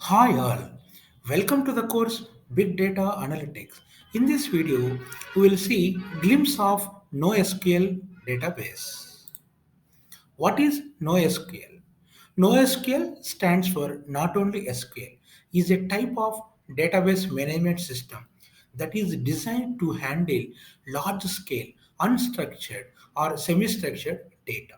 Hi all, welcome to the course Big Data Analytics. In this video, we will see glimpse of NoSQL database. What is NoSQL? NoSQL stands for not only SQL, is a type of database management system that is designed to handle large scale, unstructured or semi-structured data.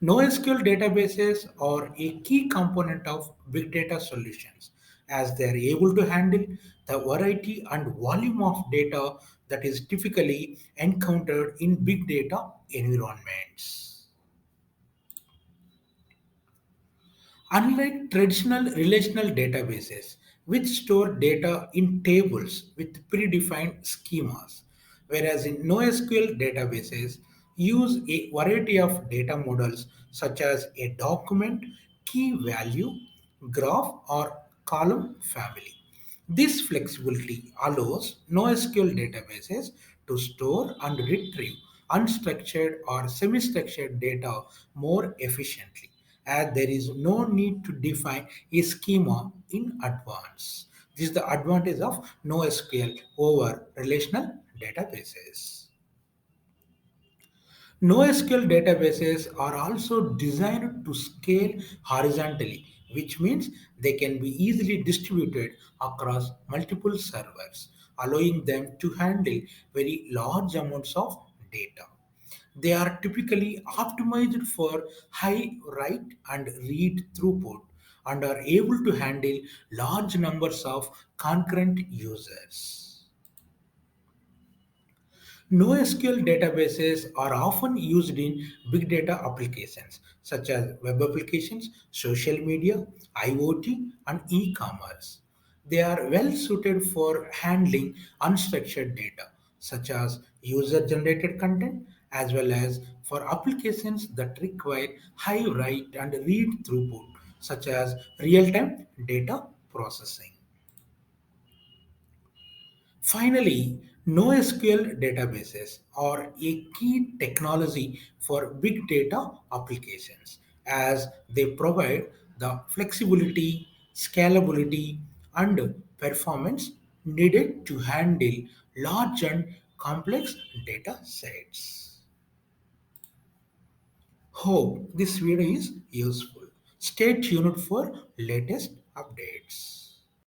NoSQL databases are a key component of big data solutions as they are able to handle the variety and volume of data that is typically encountered in big data environments. Unlike traditional relational databases, which store data in tables with predefined schemas, whereas in NoSQL databases use a variety of data models such as a document, key value, graph, or column family. This flexibility allows NoSQL databases to store and retrieve unstructured or semi-structured data more efficiently, as there is no need to define a schema in advance. This is the advantage of NoSQL over relational databases. NoSQL databases are also designed to scale horizontally, which means they can be easily distributed across multiple servers, allowing them to handle very large amounts of data. They are typically optimized for high write and read throughput and are able to handle large numbers of concurrent users. NoSQL databases are often used in big data applications such as web applications, social media, IoT, and e commerce. They are well suited for handling unstructured data such as user generated content as well as for applications that require high write and read throughput such as real time data processing. Finally, NoSQL databases are a key technology for big data applications as they provide the flexibility, scalability, and performance needed to handle large and complex data sets. Hope this video is useful. Stay tuned for latest updates.